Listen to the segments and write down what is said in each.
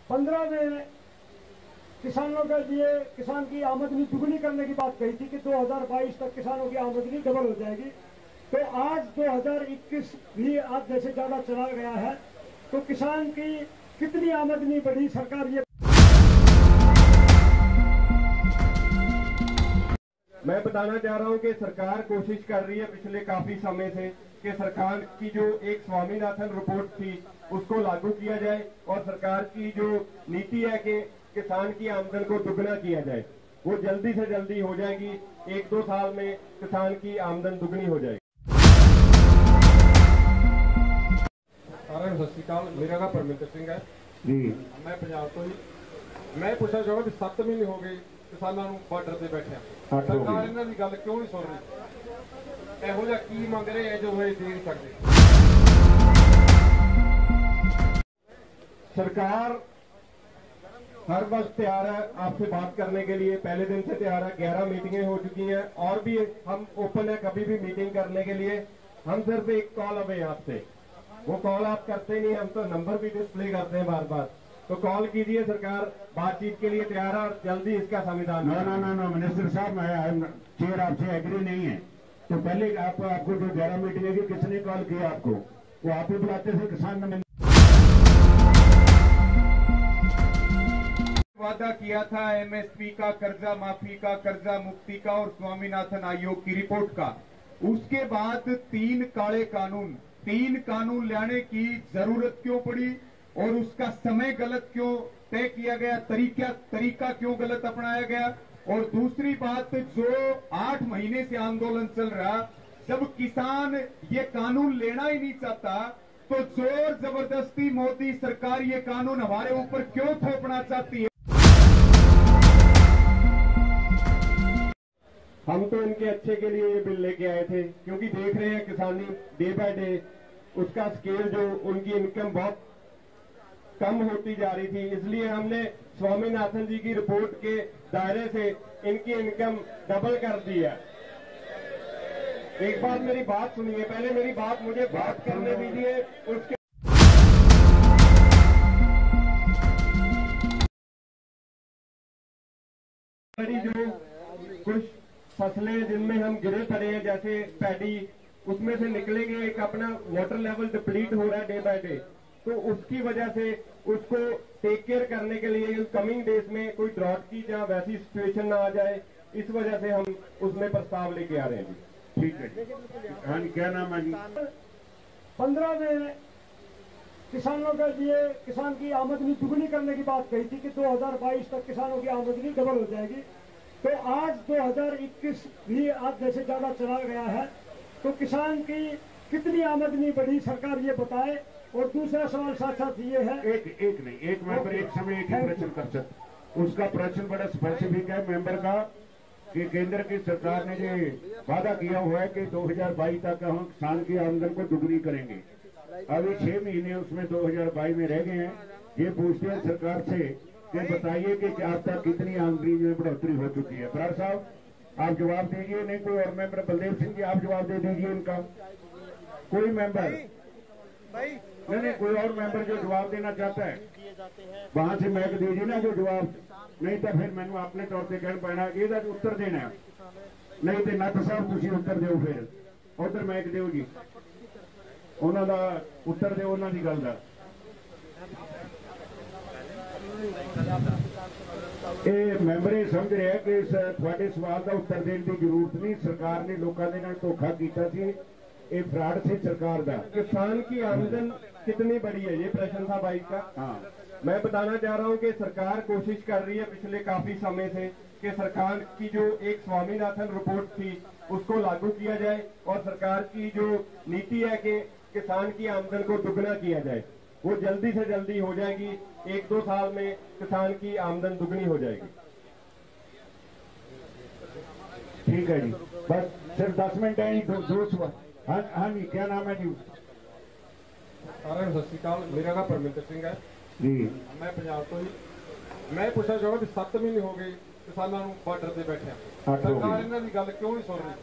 15 में किसानों के लिए किसान की आमदनी दुगनी करने की बात कही थी कि 2022 तक किसानों की आमदनी डबल हो जाएगी। तो आज 2021 भी आधे से ज्यादा चला गया है, तो किसान की कितनी आमदनी बढ़ी सरकार ये। मैं बताना चाह रहा हूं कि सरकार कोशिश कर रही है पिछले काफी समय से कि सरकार की जो एक स्वामीनाथन रिपोर्ट थी उसको लागू किया जाए और सरकार की जो नीति है कि किसान की आमदन को दुगना किया जाए वो जल्दी से जल्दी हो जाएगी। 1-2 साल में किसान की आमदन दुगनी हो जाएगी। सारा सत श्रीकाल, मेरा नाम परमिंदर सिंह है जी। मैं पंजाब तो ही। मैं पूछना चाहूँगा भी 7 महीने हो गए किसानों को बार्डर से बैठे, सरकार इन्हों की गल क्यों नहीं सुन रही? ਇਹੋ ਜਿਹਾ ਕੀ ਮੰਗ ਰਹੇ ਹੈ जो वो दे नहीं सकते? सरकार हर वक्त तैयार है आपसे बात करने के लिए, पहले दिन से तैयार है। 11 मीटिंगें हो चुकी हैं और भी हम ओपन है कभी भी मीटिंग करने के लिए। हम सिर्फ एक कॉल अवे आपसे, वो कॉल आप करते नहीं, हम तो नंबर भी डिस्प्ले करते हैं बार बार। तो कॉल कीजिए, सरकार बातचीत के लिए तैयार है और जल्दी इसका संविधान। नो मिनिस्टर साहब, चेयर आपसे एग्री नहीं है। तो पहले आपको जो 11 मीटिंग है किसने कॉल किया आपको? वो आप ही बुलाते थे किसान ने। वादा किया था एमएसपी का, कर्जा माफी का, कर्जा मुक्ति का और स्वामीनाथन आयोग की रिपोर्ट का। उसके बाद 3 काले कानून, 3 कानून लाने की जरूरत क्यों पड़ी और उसका समय गलत क्यों तय किया गया, तरीका क्यों गलत अपनाया गया? और दूसरी बात, जो 8 महीने से आंदोलन चल रहा, जब किसान ये कानून लेना ही नहीं चाहता तो जोर जबरदस्ती मोदी सरकार ये कानून हमारे ऊपर क्यों थोपना चाहती है? हम तो इनके अच्छे के लिए ये बिल लेके आए थे क्योंकि देख रहे हैं किसानी डे बाय डे उसका स्केल, जो उनकी इनकम बहुत कम होती जा रही थी। इसलिए हमने स्वामीनाथन जी की रिपोर्ट के दायरे से इनकी इनकम डबल कर दी है। एक बार मेरी बात सुनिए, पहले मेरी बात मुझे बात करने दीजिए। उसके जो कुछ फसलें जिनमें हम गिरे पड़े हैं जैसे पैडी, उसमें से निकलेंगे, एक अपना वाटर लेवल डिप्लीट हो रहा है डे बाय डे, तो उसकी वजह से उसको टेक केयर करने के लिए कमिंग डेज में कोई ड्रॉट की या वैसी सिचुएशन ना आ जाए, इस वजह से हम उसमें प्रस्ताव लेके आ रहे हैं जी। ठीक है। हाँ जी, क्या नाम है जी? 15 में किसानों के लिए किसान की आमदनी दुगनी करने की बात कही थी कि 2022 तक किसानों की आमदनी डबल हो जाएगी। तो आज 2021 भी आधे से ज्यादा चला गया है, तो किसान की कितनी आमदनी बढ़ी सरकार ये बताए। और दूसरा सवाल साथ साथ ये है, एक मेंबर एक समय एक ही प्रश्न कर सकते। उसका प्रश्न बड़ा स्पेसिफिक है मेंबर का कि केंद्र की सरकार ने जो वादा किया हुआ है कि 2022 तक हम किसान की आमदन को दुगनी करेंगे। अभी 6 महीने उसमें 2022 में रह गए हैं। ये पूछते हैं सरकार से कि बताइए कि अब तक कितनी आमदनी में बढ़ोतरी हो चुकी है। बराड़ साहब आप जवाब दीजिए, नहीं कोई और मेंबर, बलदेव सिंह जी आप जवाब दे दीजिए इनका। कोई मेंबर नहीं, कोई और मेंबर जो जवाब देना चाहता है वहां से मैक दीजिए ना जो जवाब, नहीं तो फिर मैंने अपने तौर पर कहना पैना ਇਹਦਾ उत्तर देना, नहीं तो नट साहब तुम उत्तर दो, फिर उधर मैक दो जी, उन्होंने उत्तर दो उन्होंने गल का। मैंबर ये समझ रहे हैं कि थोड़े सवाल का उत्तर देने की जरूरत नहीं। सरकार ने लोगों के नाल धोखा किया सी, ये फ्रॉड से सरकार का। किसान की आमदन कितनी बड़ी है, ये प्रश्न था भाई का। हाँ, मैं बताना चाह रहा हूं कि सरकार कोशिश कर रही है पिछले काफी समय से कि सरकार की जो एक स्वामीनाथन रिपोर्ट थी उसको लागू किया जाए और सरकार की जो नीति है कि किसान की आमदन को दुगना किया जाए वो जल्दी से जल्दी हो जाएगी। 1-2 साल में किसान की आमदन दुगनी हो जाएगी। ठीक है जी, बस सिर्फ 10 मिनट है। दो सवाल। हाँ जी, क्या नाम है जी? सारा सत श्रीकाल, मेरा नाम परमिंदर सिंह है जी। मैं पंजाब तो ही। मैं पूछना चाहूँगा भी 7 महीने हो गए किसानों को बार्डर से बैठे, सरकार इन्हों की गल क्यों नहीं सुन रही?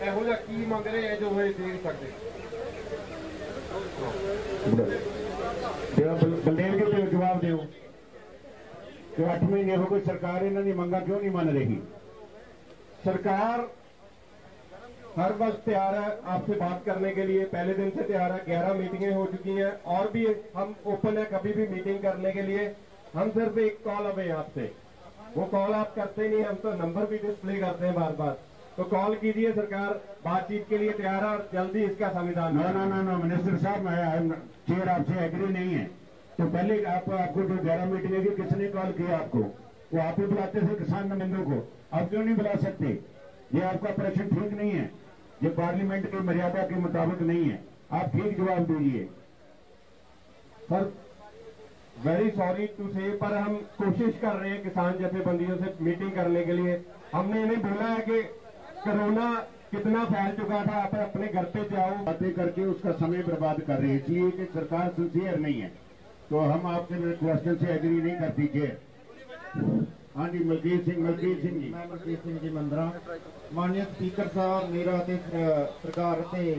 ਇਹੋ ਜਿਹਾ ਕੀ ਮੰਗ ਰਹੇ ਹੈ जो वो दे नहीं सकते? बलदेव जी जवाब दो। कि 8 महीने हो गए सरकार इन्हों की मंगा क्यों नहीं मन रही? सरकार हर वक्त तैयार है आपसे बात करने के लिए, पहले दिन से तैयार है। 11 मीटिंगें हो चुकी हैं और भी हम ओपन है कभी भी मीटिंग करने के लिए। हम सिर्फ एक कॉल अवे आपसे, वो कॉल आप करते नहीं, हम तो नंबर भी डिस्प्ले करते हैं बार बार, तो कॉल कीजिए। सरकार बातचीत के लिए तैयार है और जल्दी इसका संविधान। नो मिनिस्टर साहब, मैं चेयर आपसे एग्री नहीं है। तो पहले आपको जो 11 मीटिंग है किसने कॉल किया आपको? वो आप ही बुलाते थे किसान नुमाइंदों को, आप क्यों नहीं बुला सकते? ये आपका प्रश्न ठीक नहीं है, ये पार्लियामेंट की मर्यादा के मुताबिक नहीं है। आप ठीक जवाब दीजिए। सर वेरी सॉरी टू से, पर हम कोशिश कर रहे हैं किसान जथेबंदियों से मीटिंग करने के लिए। हमने इन्हें बोला है कि कोरोना कितना फैल चुका था, आप अपने घर पे जाओ। बातें करके उसका समय बर्बाद कर रहे हैं, इसलिए कि सरकार सिंसियर नहीं है। तो हम आपके क्वेश्चन से एग्री नहीं करती। चेयर हाँ जी, मलकीत सिंह जी। मैं मलकीत सिंह जी मंदरा। माननीय स्पीकर साहब, मेरा ते सरकार ते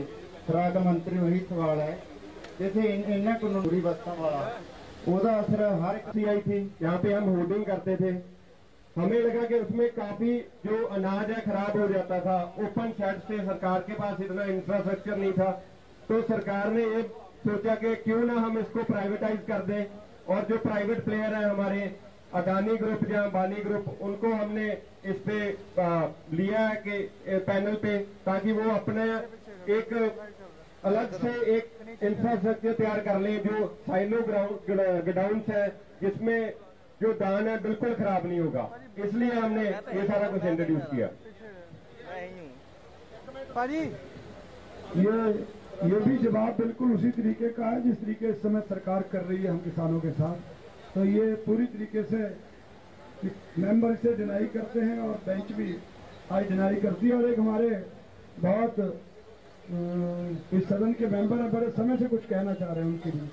खुराक मंत्री वही सवाल है, जैसे इन्हें कानूनी व्यवस्था वाला ओदा असर हर एक आई थी, यहाँ पे हम होर्डिंग करते थे। हमें लगा कि उसमें काफी जो अनाज है खराब हो जाता था। ओपन शेड से सरकार के पास इतना इंफ्रास्ट्रक्चर नहीं था, तो सरकार ने ये सोचा कि क्यों ना हम इसको प्राइवेटाइज कर दें, और जो प्राइवेट प्लेयर हैं हमारे अदानी ग्रुप या अंबानी ग्रुप, उनको हमने इस पे लिया है कि पैनल पे, ताकि वो अपने एक अलग से एक इंफ्रास्ट्रक्चर तैयार कर लें, जो साइलो गोडाउन्स है जिसमें जो दान है बिल्कुल खराब नहीं होगा। इसलिए हमने ये सारा कुछ इंट्रोड्यूस किया। ये भी जवाब बिल्कुल उसी तरीके का है जिस तरीके इस समय सरकार कर रही है हम किसानों के साथ। तो ये पूरी तरीके से मेंबर इसे डिनाई करते हैं और बेंच भी आज डिनाई करती है। और एक हमारे बहुत इस सदन के मेंबर है, बड़े समय से कुछ कहना चाह रहे हैं, उनके लिए।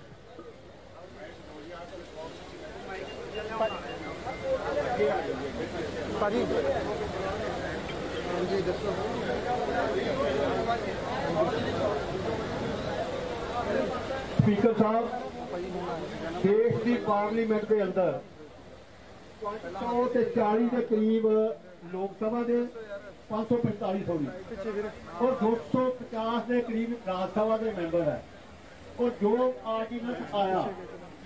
स्पीकर साहब, देश की पार्लीमेंट के अंदर 540 के करीब लोक सभा के 545 होगी और 250 के करीब राज्यसभा के मैंबर है। और जो आर्डिनेंस आया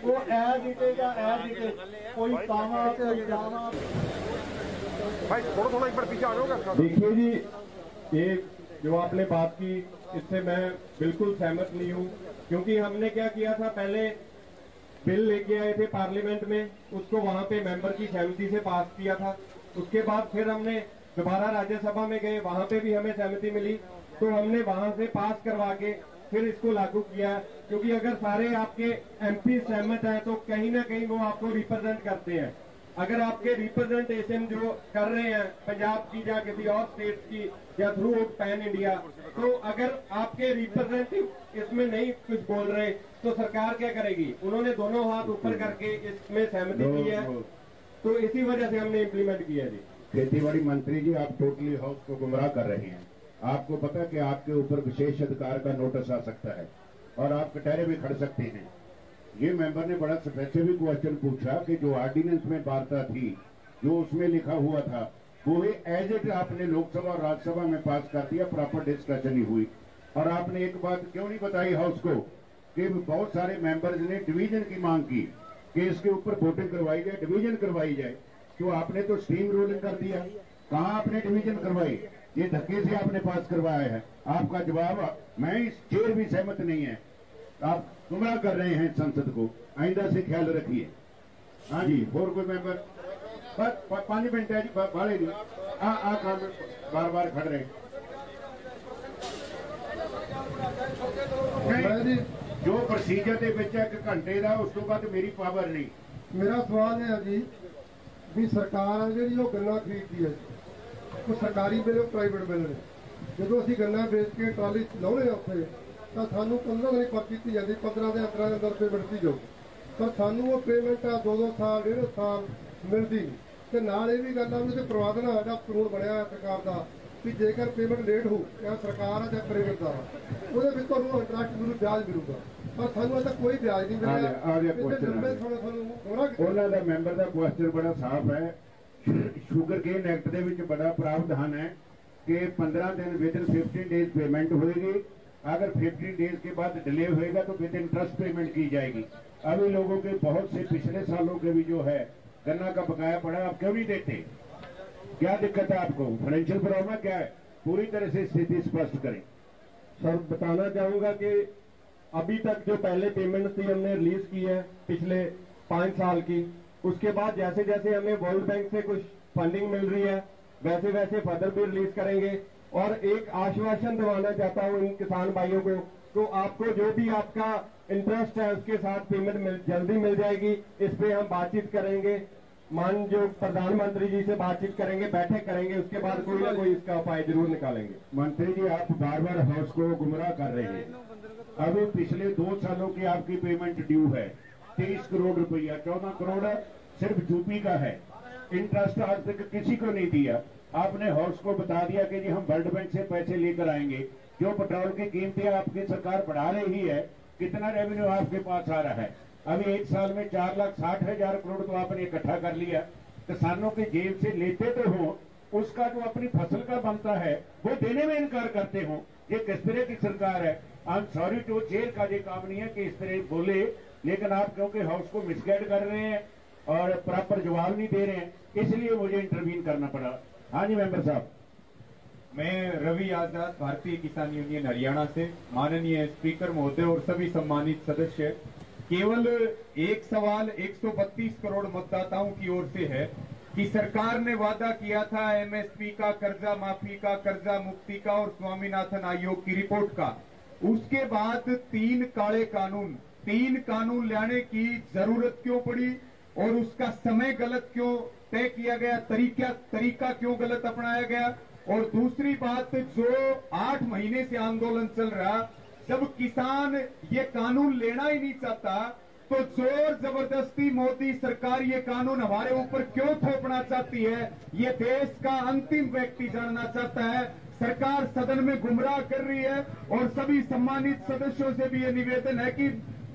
वो एज इट इज या एज इट इज, कोई कामा कोई जामा। भाई थोड़ा एक बार पीछे आ जाओगे। देखिए जी, ये जो आपने बात की इससे मैं बिल्कुल सहमत नहीं हूँ, क्योंकि हमने क्या किया था, पहले बिल लेके आए थे पार्लियामेंट में, उसको वहां पे मेंबर की सहमति से पास किया था। उसके बाद फिर हमने दोबारा राज्यसभा में गए, वहां पे भी हमें सहमति मिली, तो हमने वहां से पास करवा के फिर इसको लागू किया। क्योंकि अगर सारे आपके एमपी सहमत हैं तो कहीं ना कहीं वो आपको रिप्रेजेंट करते हैं। अगर आपके रिप्रेजेंटेशन जो कर रहे हैं पंजाब की या किसी और स्टेट की या थ्रू पैन इंडिया, तो अगर आपके रिप्रेजेंटेटिव इसमें नहीं कुछ बोल रहे तो सरकार क्या करेगी? उन्होंने दोनों हाथ ऊपर करके इसमें सहमति की है, तो इसी वजह से हमने इम्प्लीमेंट किया जी। खेतीबाड़ी मंत्री जी, आप टोटली हाउस को गुमराह कर रहे हैं। आपको पता है कि आपके ऊपर विशेष अधिकार का नोटिस आ सकता है और आप कटहरे भी खड़ सकते हैं। ये मेंबर ने बड़ा स्पेसिफिक क्वेश्चन पूछा कि जो ऑर्डिनेंस में वार्ता थी, जो उसमें लिखा हुआ था, वो एज इट आपने लोकसभा और राज्यसभा में पास कर दिया, प्रॉपर डिस्कशन ही हुई। और आपने एक बात क्यों नहीं बताई हाउस को कि बहुत सारे मेंबर्स ने डिवीजन की मांग की कि इसके ऊपर वोटिंग करवाई जाए, डिवीजन करवाई जाए, तो आपने तो स्टीम रोलिंग कर दिया। कहाँ आपने डिवीजन करवाई? ये धक्के से आपने पास करवाया है। आपका जवाब, मैं इस चेयर भी सहमत नहीं है, आप गुमराह कर रहे हैं संसद को, आइंदा से ख्याल रखिए। हाँ जी, और कोई मेंबर? बस 5 मिनट है जी, बाले नहीं बार बार खड़ रहे। नहीं, जो प्रोसीजर के विच 1 घंटे का, उस तो बाद मेरी पावर नहीं। मेरा सवाल है जी भी सरकार जी गन्ना खरीदती है, तो सरकारी बिल प्राइवेट बिल ने, जो असी गन्ना बेच के ट्राली लाने उत्थे तो सानू 15 दिन पर्ची दी जाती, 15 के अंदर पेमेंट दी जाऊगी, पर सानू वो पेमेंट 2-2 साल 1.5 साल मिलती नहीं। तो नाल ये भी गल आ भी प्रवाधन जो कानून बनया है सरकार का भी जेकर पेमेंट लेट हो, चाहे सरकार है चाहे प्राइवेट का, वो इंटरस्ट मिलू, ब्याज मिलूगा, पर सानू ऐसा कोई ब्याज नहीं मिलेगा। गुमराह ਉਹਨਾਂ ਦਾ ਮੈਂਬਰ ਦਾ ਕੁਐਸਚਨ ਬੜਾ ਸਾਫ਼ ਹੈ। ਸ਼ੂਗਰ ਕੇਨ ਐਕਟ ਦੇ ਵਿੱਚ ਬੜਾ प्रावधान है कि 15 दिन विद इन 15 डेज पेमेंट होगी। अगर 15 डेज के बाद डिले होएगा तो विद इंटरेस्ट पेमेंट की जाएगी। अभी लोगों के बहुत से पिछले सालों के भी जो है गन्ना का बकाया पड़ा, आप क्यों नहीं देते? क्या दिक्कत है आपको? फाइनेंशियल प्रॉब्लम क्या है? पूरी तरह से स्थिति स्पष्ट करें। सर बताना चाहूंगा कि अभी तक जो पहले पेमेंट थी हमने रिलीज की है पिछले 5 साल की, उसके बाद जैसे जैसे हमें वर्ल्ड बैंक से कुछ फंडिंग मिल रही है वैसे वैसे फर्दर भी रिलीज करेंगे। और एक आश्वासन दिलाना चाहता हूं इन किसान भाइयों को, तो आपको जो भी आपका इंटरेस्ट है उसके साथ पेमेंट जल्दी मिल जाएगी। इस पे हम बातचीत करेंगे, मान जो प्रधानमंत्री जी से बातचीत करेंगे, बैठक करेंगे, उसके बाद कोई ना कोई इसका उपाय जरूर निकालेंगे। मंत्री जी आप बार बार हाउस को गुमराह कर रहे हैं। अभी पिछले 2 सालों की आपकी पेमेंट ड्यू है 23 करोड़ रुपया, 14 करोड़ सिर्फ यूपी का है। इंटरेस्ट आज तक किसी को नहीं दिया। आपने हाउस को बता दिया कि जी हम वर्ल्ड बैंक से पैसे लेकर आएंगे। जो पेट्रोल की कीमतें आपकी सरकार बढ़ा रही है, कितना रेवेन्यू आपके पास आ रहा है? अभी 1 साल में 4,60,000 करोड़ तो आपने इकट्ठा कर लिया। किसानों की जेब से लेते तो हो, उसका जो अपनी फसल का बनता है वो देने में इनकार करते हो। ये किस तरह की सरकार है? आई एम सॉरी टू जेल का ये काम नहीं है कि इस तरह बोले, लेकिन आप क्योंकि हाउस को मिसगाइड कर रहे हैं और प्रॉपर जवाब नहीं दे रहे हैं, इसलिए मुझे इंटरवीन करना पड़ा। हाँ जी मेंबर साहब। मैं रवि आजाद, भारतीय किसान यूनियन हरियाणा से। माननीय स्पीकर महोदय और सभी सम्मानित सदस्य, केवल एक सवाल 132 करोड़ मतदाताओं की ओर से है कि सरकार ने वादा किया था एमएसपी का, कर्जा माफी का, कर्जा मुक्ति का और स्वामीनाथन आयोग की रिपोर्ट का। उसके बाद 3 कानून लाने की जरूरत क्यों पड़ी और उसका समय गलत क्यों तय किया गया, तरीका क्यों गलत अपनाया गया? और दूसरी बात, जो 8 महीने से आंदोलन चल रहा, जब किसान ये कानून लेना ही नहीं चाहता तो जोर जबरदस्ती मोदी सरकार ये कानून हमारे ऊपर क्यों थोपना चाहती है? ये देश का अंतिम व्यक्ति जानना चाहता है। सरकार सदन में गुमराह कर रही है और सभी सम्मानित सदस्यों से भी ये निवेदन है कि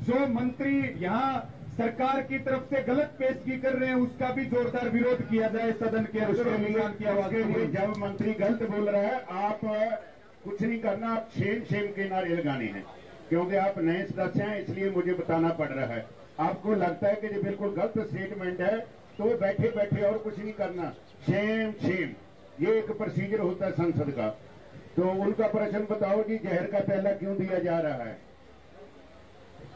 जो मंत्री यहाँ सरकार की तरफ से गलत पेशगी कर रहे हैं उसका भी जोरदार विरोध किया जाए सदन के अंदर की आवाज के लिए। जब मंत्री गलत बोल रहा है, आप कुछ नहीं करना, आप शेम के नारे लगाने हैं, क्योंकि आप नए सदस्य हैं इसलिए मुझे बताना पड़ रहा है। आपको लगता है कि ये बिल्कुल गलत स्टेटमेंट है तो बैठे बैठे और कुछ नहीं करना। शेम ये एक प्रोसीजर होता है संसद का। तो उनका प्रश्न बताओ जी, जहर का प्याला क्यों दिया जा रहा है?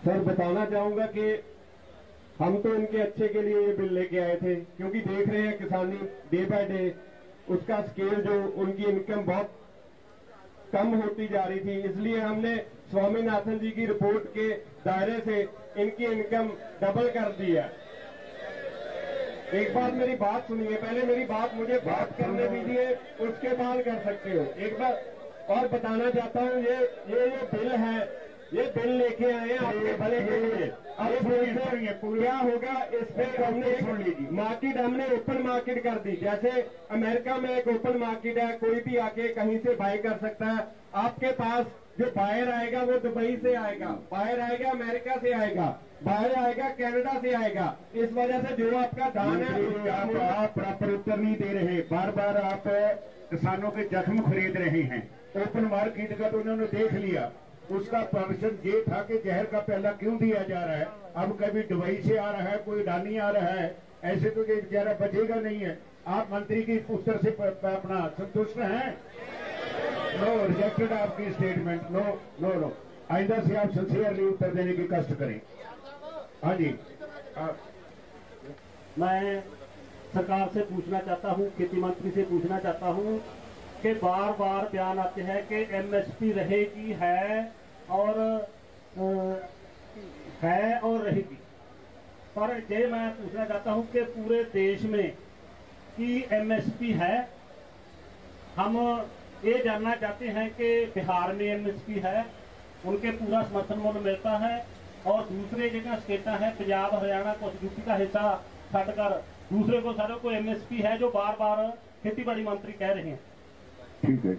सर बताना चाहूंगा कि हम तो इनके अच्छे के लिए ये बिल लेके आए थे, क्योंकि देख रहे हैं किसानी डे बाय डे उसका स्केल जो उनकी इनकम बहुत कम होती जा रही थी, इसलिए हमने स्वामीनाथन जी की रिपोर्ट के दायरे से इनकी इनकम डबल कर दी है। एक बार मेरी बात सुनिए, पहले मेरी बात मुझे बात करने दीजिए, उसके बाद कर सकते हो। एक बार और बताना चाहता हूँ, ये बिल है, ये बिल लेके आए हैं आपके भले के लिए। अब क्या होगा, इस पे हमने मार्केट, हमने ओपन मार्केट कर दी। जैसे अमेरिका में एक ओपन मार्केट है, कोई भी आके कहीं से बाय कर सकता है। आपके पास जो बायर आएगा वो दुबई से आएगा, बायर आएगा अमेरिका से आएगा, बाहर आएगा कनाडा से आएगा। इस वजह से जो आपका दाम है आप प्रॉपर उत्तर नहीं दे रहे। बार बार आप किसानों के जख्म खरीद रहे हैं। ओपन मार्केट का तो उन्होंने देख लिया, उसका प्रश्न ये था कि जहर का प्याला क्यों दिया जा रहा है। अब कभी दुबई से आ रहा है, कोई ईरानी आ रहा है, ऐसे तो ये बेचारा बचेगा नहीं है। आप मंत्री की उत्तर से अपना संतुष्ट हैं? नो, रिजेक्टेड आपकी स्टेटमेंट। नो, आइंदा से आप सिंसियरली उत्तर देने की कष्ट करें। हाँ जी, मैं सरकार से पूछना चाहता हूँ, खेती मंत्री से पूछना चाहता हूँ कि बार बार बयान आते हैं कि एमएसपी रहेगी, है और रहेगी, पर ये मैं पूछना चाहता हूँ कि पूरे देश में की एमएसपी है? हम ये जानना चाहते हैं कि बिहार में एमएसपी है, उनके पूरा समर्थन मूल्य मिलता है, और दूसरे जगह स्टेट है पंजाब हरियाणा को यूपी का हिस्सा छाटकर दूसरे को सारों को एमएसपी है, जो बार बार खेती बाड़ी मंत्री कह रहे हैं। ठीक है,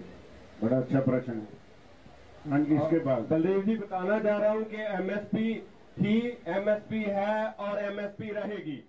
बड़ा अच्छा प्रश्न है। हाँ जी, इसके बाद बलदेव जी बताना चाह रहा हूँ कि एमएसपी थी, एमएसपी है और एमएसपी रहेगी।